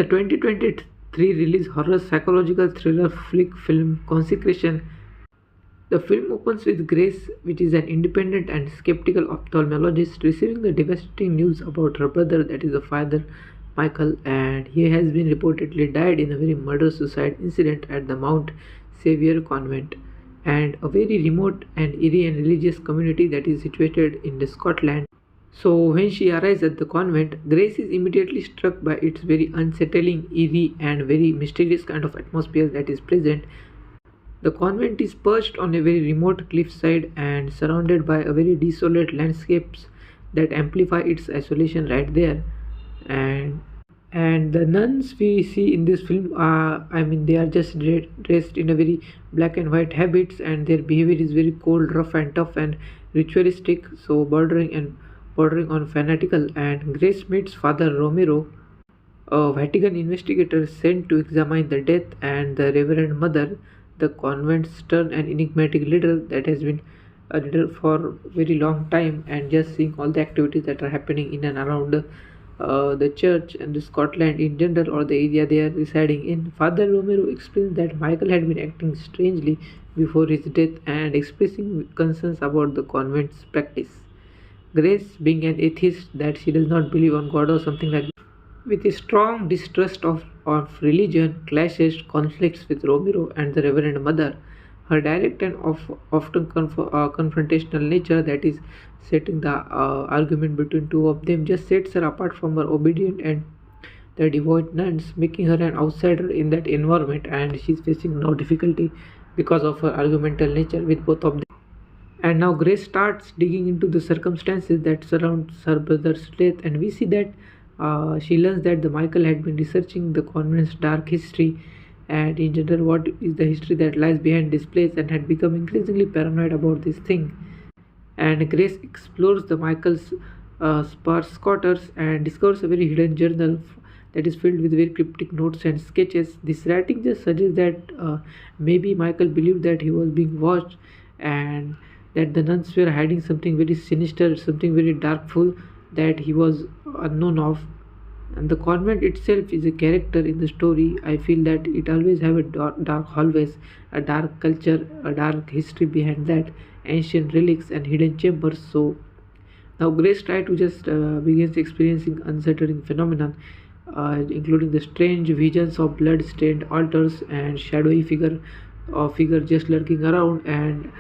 The 2023 release horror psychological thriller flick film Consecration. The film opens with Grace, which is an independent and skeptical ophthalmologist, receiving the devastating news about her brother, that is the father, Michael, and he has been reportedly died in a very murder-suicide incident at the Mount Savior convent, and a very remote and eerie and religious community that is situated in the Scotland. So when she arrives at the convent, Grace is immediately struck by its very unsettling, eerie, and very mysterious kind of atmosphere that is present. The convent is perched on a very remote cliffside and surrounded by a very desolate landscapes that amplify its isolation right there. And and the nuns we see in this film are, I mean, they are just dressed in a very black and white habits, and their behavior is very cold, rough, and tough and ritualistic, so bordering on fanatical. And Grace meets Father Romero, a Vatican investigator sent to examine the death, and the Reverend Mother, the convent's stern and enigmatic leader that has been a leader for a very long time, and just seeing all the activities that are happening in and around the church and the Scotland in general, or the area they are residing in. Father Romero explains that Michael had been acting strangely before his death and expressing concerns about the convent's practice. Grace, being an atheist, that she does not believe on God or something like that, with a strong distrust of religion, clashes, conflicts with Romero and the Reverend Mother. Her direct and often confrontational nature, that is, setting the argument between two of them, just sets her apart from her obedient and the devout nuns, making her an outsider in that environment, and she's facing no difficulty because of her argumental nature with both of them. And now Grace starts digging into the circumstances that surround her brother's death, and we see that she learns that the Michael had been researching the convent's dark history and in general what is the history that lies behind this place, and had become increasingly paranoid about this thing. And Grace explores the Michael's sparse quarters and discovers a very hidden journal that is filled with very cryptic notes and sketches. This writing just suggests that maybe Michael believed that he was being watched, and that the nuns were hiding something very sinister, something very darkful that he was unknown of. And the convent itself is a character in the story. I feel that it always have a dark hallways, a dark culture, a dark history behind that, ancient relics and hidden chambers. So now Grace try to just begins experiencing unsettling phenomenon, including the strange visions of blood-stained altars and shadowy figure just lurking around, and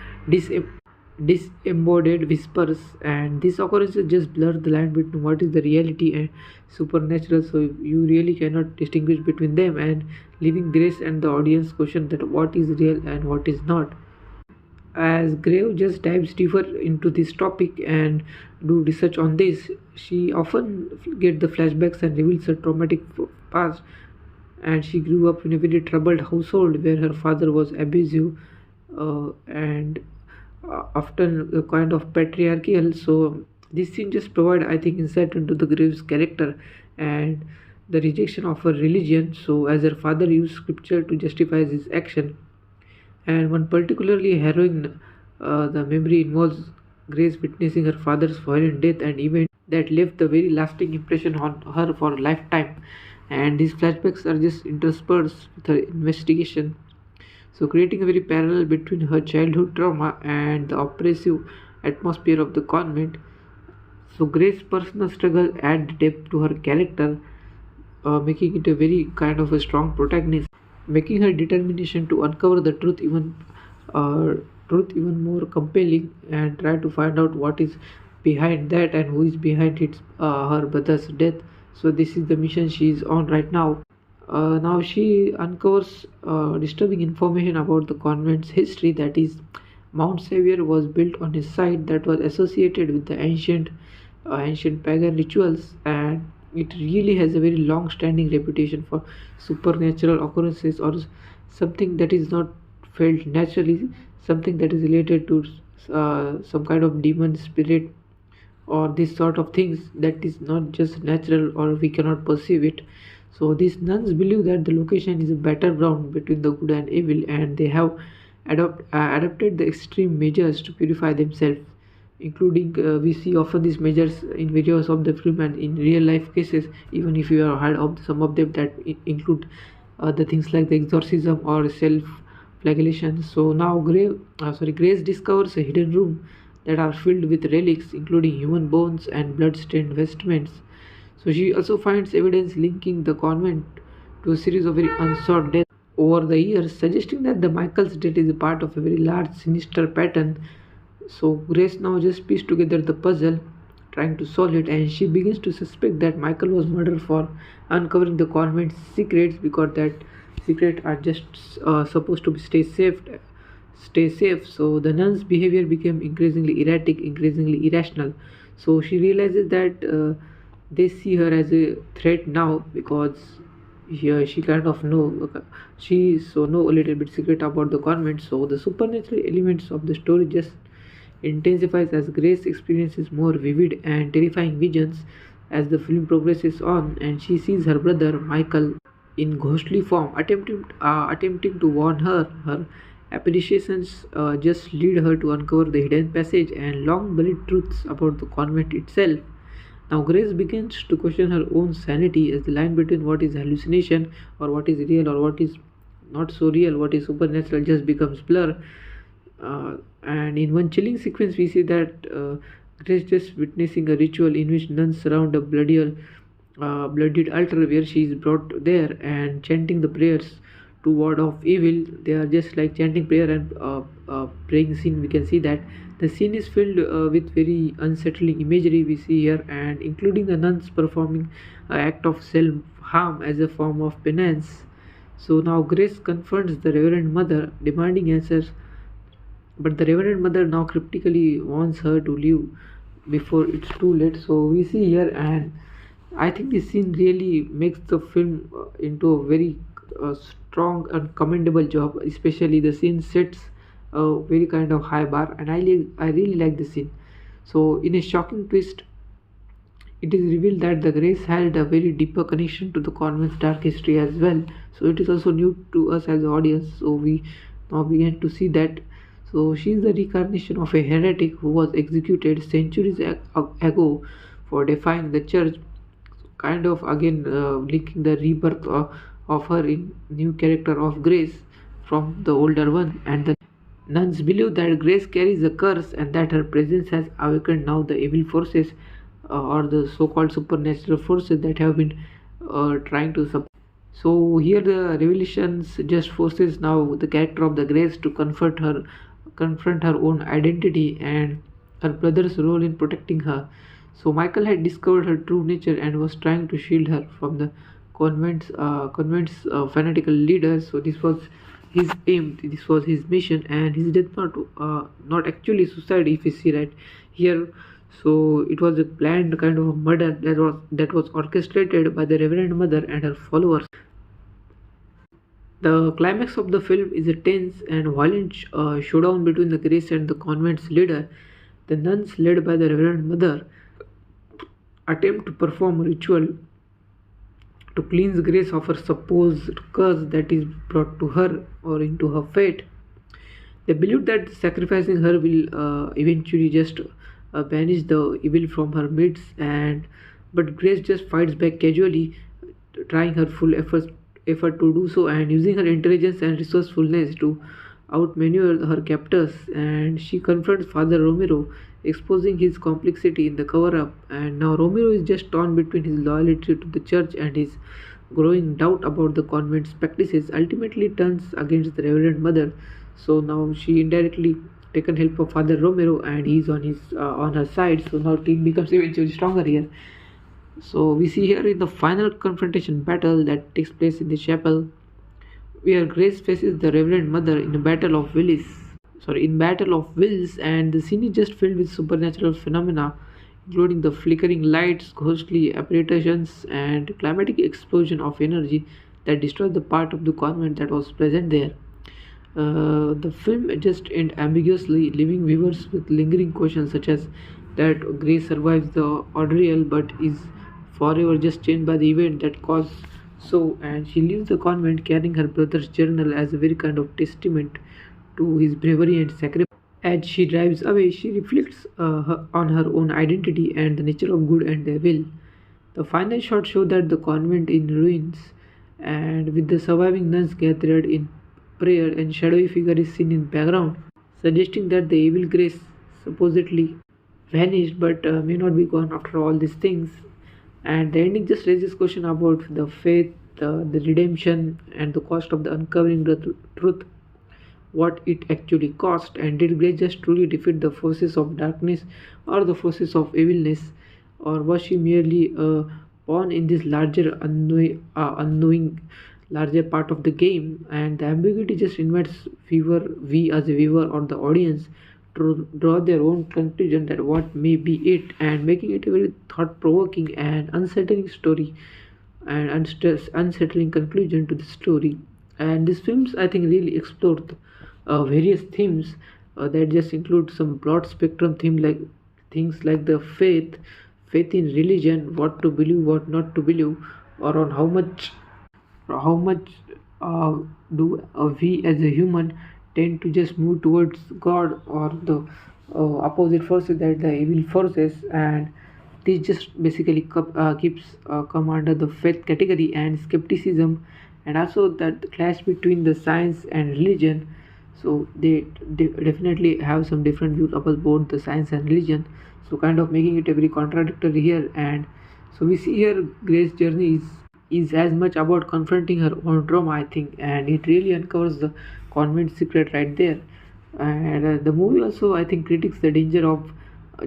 disembodied whispers. And these occurrences just blur the line between what is the reality and supernatural, so you really cannot distinguish between them, and leaving Grace and the audience question that what is real and what is not. As Grave just dives deeper into this topic and do research on this, she often get the flashbacks and reveals her traumatic past. And she grew up in a very troubled household where her father was abusive, and often a kind of patriarchal. So this scene just provide, I think, insight into the Grave's character and the rejection of her religion. So as her father used scripture to justify his action, and one particularly harrowing the memory involves Grace witnessing her father's violent death, and event that left a very lasting impression on her for a lifetime. And these flashbacks are just interspersed with her investigation, so creating a very parallel between her childhood trauma and the oppressive atmosphere of the convent. So Grace's personal struggle add depth to her character, making it a very kind of a strong protagonist, making her determination to uncover the uh, truth even more compelling, and try to find out what is behind that and who is behind her brother's death. So this is the mission she is on right now. Now she uncovers disturbing information about the convent's history. That is, Mount Savior was built on a site that was associated with the ancient pagan rituals, and it really has a very long-standing reputation for supernatural occurrences, or something that is not felt naturally, something that is related to some kind of demon spirit, or this sort of things that is not just natural or we cannot perceive it. So these nuns believe that the location is a battleground between the good and evil, and they have adopted the extreme measures to purify themselves. including we see often these measures in videos of the film and in real life cases, even if you have heard of some of them that include the things like the exorcism or self flagellation. So now Grace discovers a hidden room that are filled with relics including human bones and blood-stained vestments. So she also finds evidence linking the convent to a series of very unsolved deaths over the years, suggesting that the Michael's death is a part of a very large sinister pattern. So Grace now just pieced together the puzzle, trying to solve it, and she begins to suspect that Michael was murdered for uncovering the convent's secrets, because that secrets are just supposed to stay safe. Stay safe. So the nun's behavior became increasingly erratic, increasingly irrational. So she realizes that they see her as a threat now, because here she kind of know a little bit secret about the convent. So the supernatural elements of the story just intensifies as Grace experiences more vivid and terrifying visions as the film progresses on, and she sees her brother Michael in ghostly form attempting to warn her. Her apparitions just lead her to uncover the hidden passage and long buried truths about the convent itself. Now Grace begins to question her own sanity, as the line between what is hallucination or what is real or what is not so real, what is supernatural, just becomes blur. And in one chilling sequence, we see that Grace just witnessing a ritual in which nuns surround a bloodied altar where she is brought there and chanting the prayers to ward off evil. They are just like chanting prayer and praying scene. We can see that the scene is filled with very unsettling imagery we see here, and including the nuns performing an act of self harm as a form of penance. So now Grace confronts the Reverend Mother, demanding answers, but the Reverend Mother now cryptically warns her to leave before it's too late. So we see here, and I think this scene really makes the film into a very strong and commendable job. Especially the scene sets a very kind of high bar, and I really like the scene. So in a shocking twist, it is revealed that the Grace had a very deeper connection to the convent's dark history as well. So it is also new to us as an audience. So we now begin to see that. So she is the reincarnation of a heretic who was executed centuries ago for defying the church. Kind of again linking the rebirth of her in new character of Grace from the older one, and the nuns believe that Grace carries a curse and that her presence has awakened now the evil forces or the so-called supernatural forces that have been trying to support. So here the revelations just forces now the character of the Grace to confront her own identity and her brother's role in protecting her. So Michael had discovered her true nature and was trying to shield her from the convent's fanatical leaders. So this was his aim, this was his mission, and his death not actually suicide, if you see right here. So it was a planned kind of a murder that was orchestrated by the Reverend Mother and her followers. The climax of the film is a tense and violent showdown between the Grace and the convent's leader. The nuns, led by the Reverend Mother, attempt to perform a ritual to cleanse Grace of her supposed curse that is brought to her or into her fate. They believe that sacrificing her will eventually just banish the evil from her midst, but Grace just fights back casually, trying her full effort to do so and using her intelligence and resourcefulness to outmaneuver her captors. And she confronts Father Romero, exposing his complexity in the cover-up. And now Romero is just torn between his loyalty to the church and his growing doubt about the convent's practices. Ultimately turns against the Reverend Mother. So now she indirectly taken help of Father Romero, and he's on her side. So now team becomes eventually stronger here. So we see here in the final confrontation battle that takes place in the chapel, where Grace faces the Reverend Mother in a battle of wills, and the scene is just filled with supernatural phenomena, including the flickering lights, ghostly apparitions, and climatic explosion of energy that destroyed the part of the convent that was present there. The film just ends ambiguously, leaving viewers with lingering questions such as that Grace survives the ordeal but is forever just changed by the event that caused so, and she leaves the convent carrying her brother's journal as a very kind of testament to his bravery and sacrifice. As she drives away, she reflects on her own identity and the nature of good and evil. The final shot shows that the convent in ruins, and with the surviving nuns gathered in prayer, and shadowy figure is seen in background, suggesting that the evil grace supposedly vanished but may not be gone after all these things. And the ending just raises question about the faith, the redemption, and the cost of the uncovering the truth, what it actually cost, and did grace just truly defeat the forces of darkness or the forces of evilness, or was she merely a pawn in this larger unknowing larger part of the game? And the ambiguity just invites we as a viewer or the audience to draw their own conclusion that what may be it, and making it a very thought-provoking and unsettling story and unsettling conclusion to the story. And these films, I think, really explored various themes that just include some broad spectrum theme like things like the faith in religion, what to believe, what not to believe, or on how much uh, do we as a human tend to just move towards God or the opposite forces, that the evil forces. And this just basically keeps come under the faith category, and skepticism, and also that the clash between the science and religion. So they definitely have some different views about both the science and religion, so kind of making it a very contradictory here. And so we see here Grace's journey is as much about confronting her own trauma, I think, and it really uncovers the convent secret right there. And the movie also, I think, critiques the danger of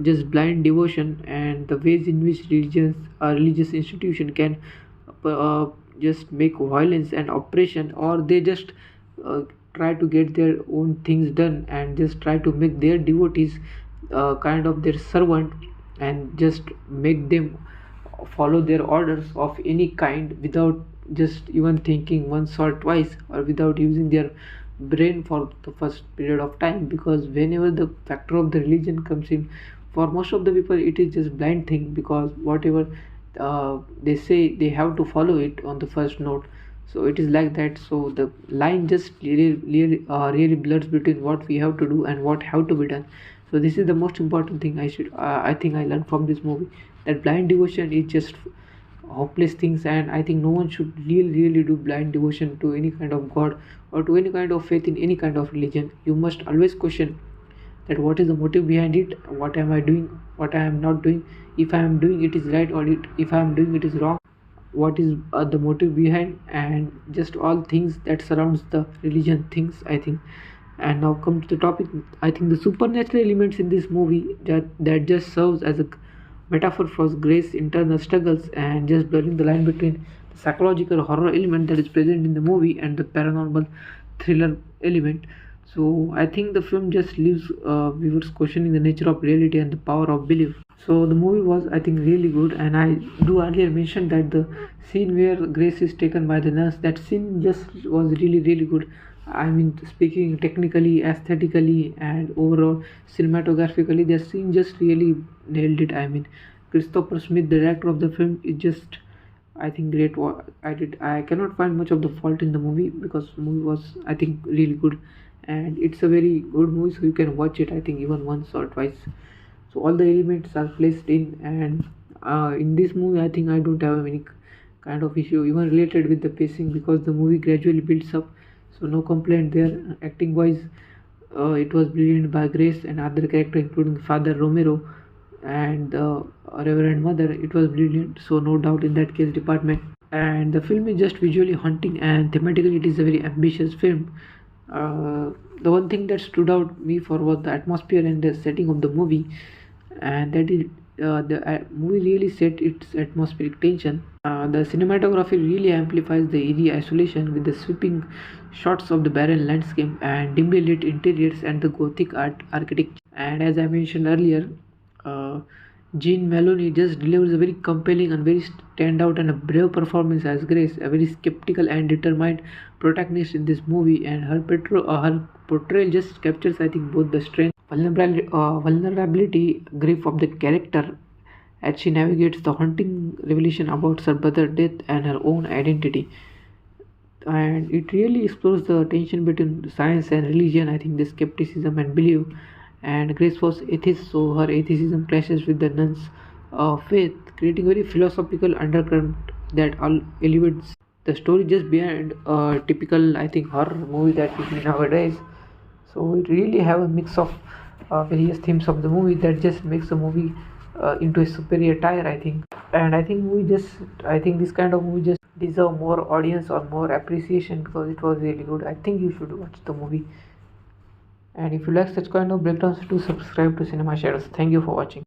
just blind devotion and the ways in which religious institution can uh, just make violence and oppression, or they just uh, try to get their own things done and just try to make their devotees kind of their servant, and just make them follow their orders of any kind without just even thinking once or twice, or without using their brain for the first period of time. Because whenever the factor of the religion comes in, for most of the people it is just blind thing, because whatever they say they have to follow it on the first note. So it is like that. So the line just really blurs between what we have to do and what have to be done. So this is the most important thing I think I learned from this movie, that blind devotion is just hopeless things, and I think no one should really do blind devotion to any kind of god or to any kind of faith in any kind of religion. You must always question that what is the motive behind it, what am I doing, what I am not doing, if I am doing it is right, or if I am doing it is wrong, what is the motive behind, and just all things that surrounds the religion things, I think. And now come to the topic. I think the supernatural elements in this movie that just serves as a metaphor for Grace's internal struggles, and just blurring the line between the psychological horror element that is present in the movie and the paranormal thriller element. So I think the film just leaves viewers questioning the nature of reality and the power of belief. So the movie was, I think, really good, and I do earlier mention that the scene where Grace is taken by the nurse, that scene just was really good. I mean, speaking technically, aesthetically, and overall cinematographically, the scene just really nailed it. I mean, Christopher Smith, the director of the film, is just, I think, great. I cannot find much of the fault in the movie, because the movie was, I think, really good, and it's a very good movie. So you can watch it, I think, even once or twice. So all the elements are placed in, and in this movie, I think I don't have any kind of issue even related with the pacing, because the movie gradually builds up. So no complaint there. Acting wise, it was brilliant by Grace and other character including Father Romero and the Reverend Mother. It was brilliant, so no doubt in that case department. And the film is just visually haunting, and thematically it is a very ambitious film. The one thing that stood out me for was the atmosphere and the setting of the movie, and that is the movie really set its atmospheric tension. The cinematography really amplifies the eerie isolation with the sweeping shots of the barren landscape and dimly lit interiors and the gothic architecture. And as I mentioned earlier, uh, Jena Malone just delivers a very compelling and very standout and a brave performance as Grace, a very skeptical and determined protagonist in this movie, and her portrayal just captures, I think, both the strength, vulnerability, grief of the character as she navigates the haunting revelation about her brother's death and her own identity. And it really explores the tension between science and religion, I think, the skepticism and belief, and Grace was atheist, so her atheism clashes with the nuns' faith, creating very philosophical undercurrent that all elevates the story just beyond a typical, I think, horror movie that we see nowadays. So it really have a mix of various themes of the movie that just makes the movie into a superior tier, I think. And I think this kind of movie just deserve more audience or more appreciation because it was really good. I think you should watch the movie. And if you like such kind of breakdowns, do subscribe to Cinema Shadows. Thank you for watching.